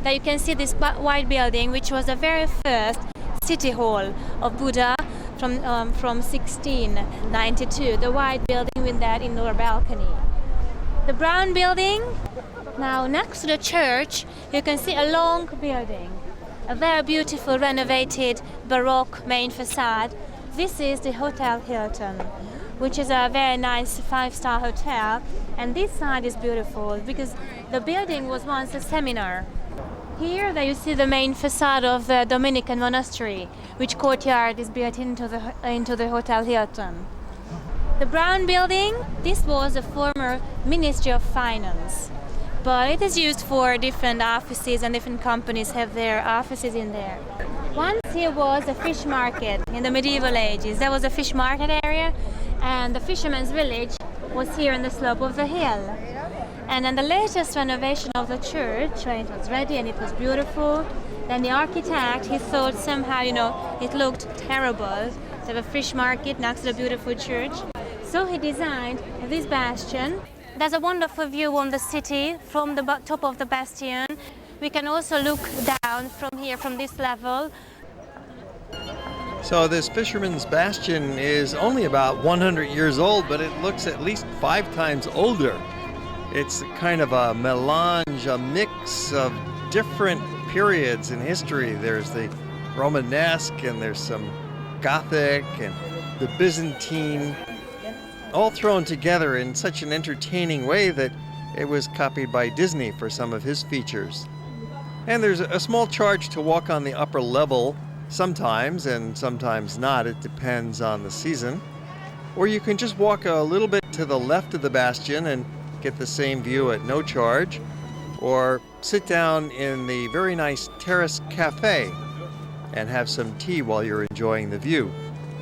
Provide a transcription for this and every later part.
that you can see this white building, which was the very first city hall of Buda from 1692. The white building with that indoor balcony. The brown building, now next to the church, you can see a long building, a very beautiful renovated Baroque main facade. This is the Hotel Hilton, which is a very nice 5-star hotel, and this side is beautiful because the building was once a seminar. Here you see the main facade of the Dominican monastery, which courtyard is built into the Hotel Hilton. The brown building, this was a former Ministry of Finance, but it is used for different offices, and different companies have their offices in there. Once here was a fish market in the medieval ages. There was a fish market area, and the fisherman's village was here on the slope of the hill. And then the latest renovation of the church, when it was ready and it was beautiful, then the architect, he thought somehow, it looked terrible to have a fish market next to the beautiful church. So he designed this bastion. There's a wonderful view on the city from the top of the Bastion. We can also look down from here, from this level. So this Fisherman's Bastion is only about 100 years old, but it looks at least 5 times older. It's kind of a melange, a mix of different periods in history. There's the Romanesque, and there's some Gothic, and the Byzantine, all thrown together in such an entertaining way that it was copied by Disney for some of his features. And there's a small charge to walk on the upper level sometimes, and sometimes not. It depends on the season. Or you can just walk a little bit to the left of the Bastion and get the same view at no charge, or sit down in the very nice terrace cafe and have some tea while you're enjoying the view.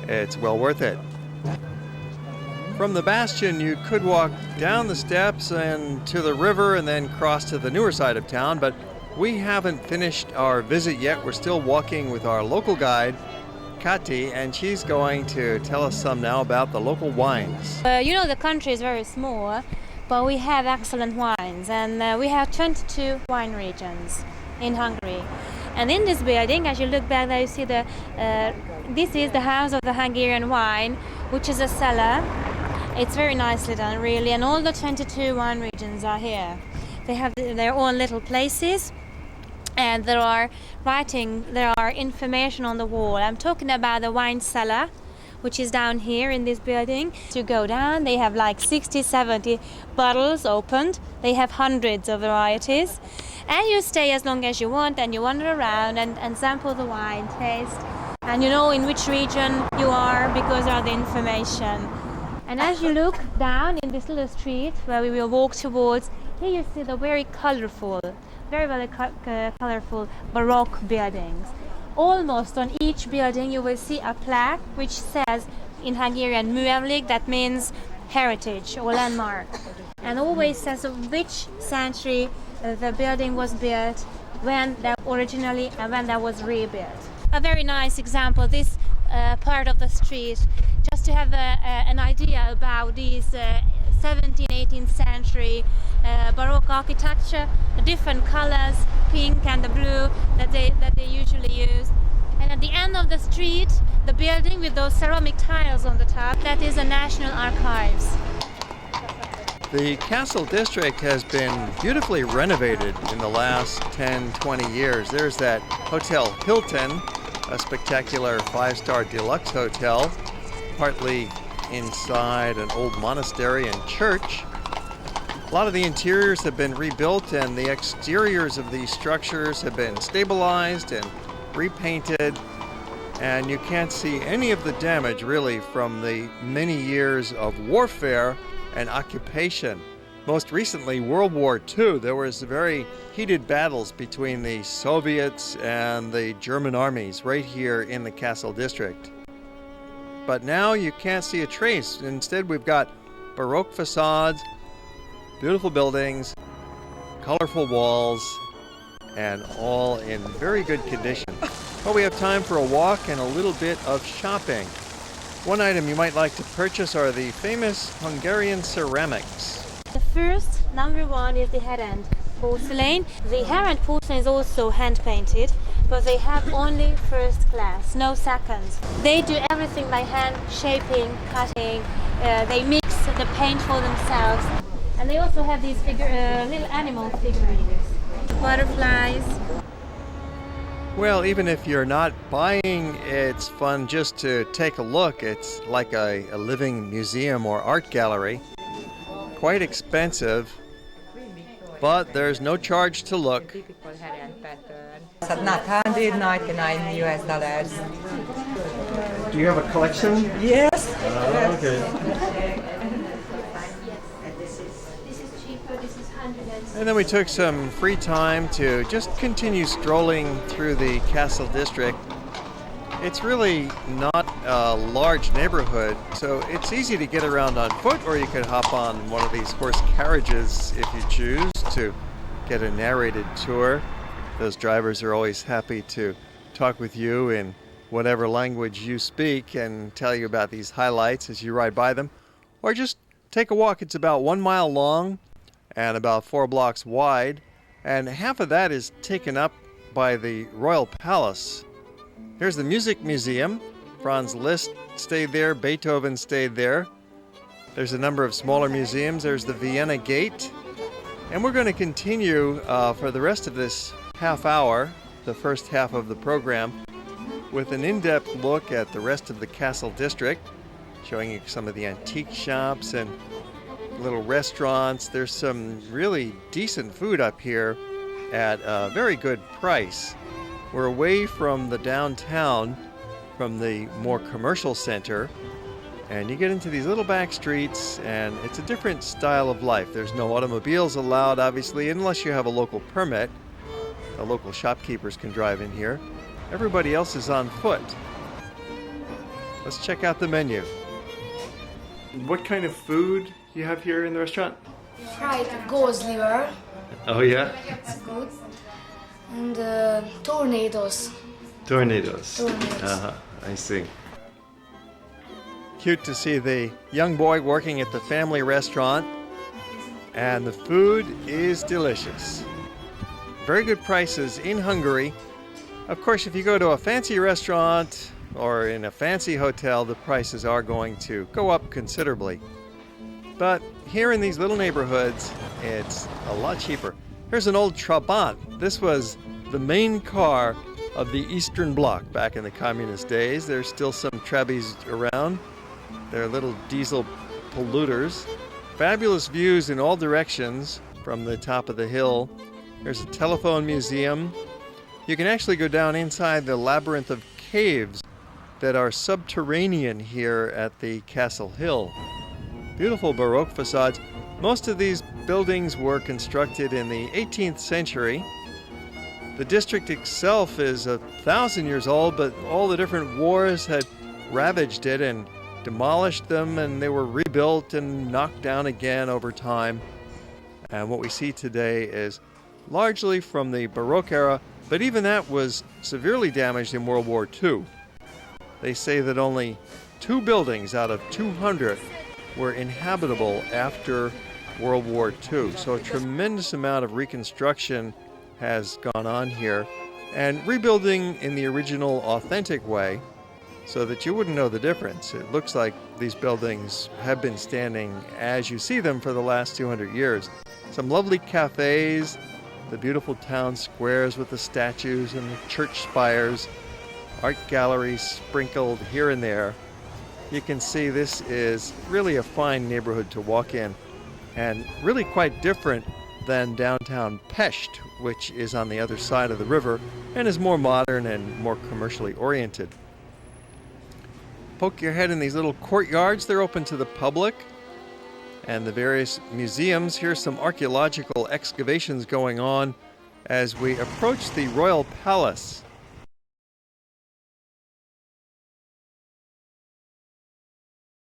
It's well worth it. From the Bastion, you could walk down the steps and to the river and then cross to the newer side of town, but we haven't finished our visit yet. We're still walking with our local guide, Kati, and she's going to tell us some now about the local wines. The country is very small, but we have excellent wines, and we have 22 wine regions in Hungary. And in this building, as you look back there, you see this is the house of the Hungarian wine, which is a cellar. It's very nicely done, really, and all the 22 wine regions are here. They have their own little places, and there are information on the wall. I'm talking about the wine cellar, which is down here in this building. To go down, they have like 60, 70 bottles opened. They have hundreds of varieties. And you stay as long as you want, and you wander around and sample the wine, taste. And you know in which region you are because of the information. And as you look down in this little street where we will walk towards, here you see the very colorful Baroque buildings. Almost on each building you will see a plaque which says in Hungarian műemlék, that means heritage or landmark, and always says of which century the building was built, when that originally and when that was rebuilt. A very nice example, this part of the street, just to have an idea about these 17th, 18th century Baroque architecture, the different colors, pink and the blue that they usually use. And at the end of the street, the building with those ceramic tiles on the top, that is the National Archives. The Castle District has been beautifully renovated in the last 10, 20 years. There's that Hotel Hilton, a spectacular 5-star deluxe hotel, partly inside an old monastery and church. A lot of the interiors have been rebuilt, and the exteriors of these structures have been stabilized and repainted, and you can't see any of the damage really from the many years of warfare and occupation. Most recently, World War II, there was very heated battles between the Soviets and the German armies right here in the Castle District. But now you can't see a trace. Instead, we've got Baroque facades, beautiful buildings, colorful walls, and all in very good condition. But we have time for a walk and a little bit of shopping. One item you might like to purchase are the famous Hungarian ceramics. The first, number one, is the head end. porcelain. The Herand porcelain is also hand painted, but they have only first class, no seconds. They do everything by hand, shaping, cutting. They mix the paint for themselves. And they also have these little animal figurines. Butterflies. Well, even if you're not buying, it's fun just to take a look. It's like a living museum or art gallery. Quite expensive, but there's no charge to look. Not $199 US. Do you have a collection? Yes. Okay. And then we took some free time to just continue strolling through the castle district. It's really not a large neighborhood, so it's easy to get around on foot, or you could hop on one of these horse carriages if you choose to get a narrated tour. Those drivers are always happy to talk with you in whatever language you speak and tell you about these highlights as you ride by them. Or just take a walk. It's about 1 mile long and about 4 blocks wide, and half of that is taken up by the Royal Palace. Here's the Music Museum. Franz Liszt stayed there, Beethoven stayed there. There's a number of smaller museums. There's the Vienna Gate. And we're going to continue for the rest of this half hour, the first half of the program, with an in-depth look at the rest of the castle district, showing you some of the antique shops and little restaurants. There's some really decent food up here at a very good price. We're away from the downtown, from the more commercial center, and you get into these little back streets, and it's a different style of life. There's no automobiles allowed, obviously, unless you have a local permit. The local shopkeepers can drive in here. Everybody else is on foot. Let's check out the menu. What kind of food you have here in the restaurant? Fried goose liver. Oh yeah? It's good. And tornadoes. Tornadoes. I see. Cute to see the young boy working at the family restaurant, and the food is delicious. Very good prices in Hungary. Of course, if you go to a fancy restaurant or in a fancy hotel, the prices are going to go up considerably. But here in these little neighborhoods, it's a lot cheaper. Here's an old Trabant. This was the main car of the Eastern Bloc back in the communist days. There's still some Trabis around. They're little diesel polluters. Fabulous views in all directions from the top of the hill. There's a telephone museum. You can actually go down inside the labyrinth of caves that are subterranean here at the Castle Hill. Beautiful Baroque facades. Most of these buildings were constructed in the 18th century. The district itself is 1,000 years old, but all the different wars had ravaged it and demolished them, and they were rebuilt and knocked down again over time. And what we see today is largely from the Baroque era, but even that was severely damaged in World War II. They say that only 2 buildings out of 200 were inhabitable after World War II. So a tremendous amount of reconstruction has gone on here, and rebuilding in the original authentic way so that you wouldn't know the difference. It looks like these buildings have been standing as you see them for the last 200 years. Some lovely cafes, the beautiful town squares with the statues and the church spires, art galleries sprinkled here and there. You can see this is really a fine neighborhood to walk in, and really quite different than downtown Pest, which is on the other side of the river and is more modern and more commercially oriented. Poke your head in these little courtyards. They're open to the public, and the various museums. Here's some archaeological excavations going on as we approach the Royal Palace.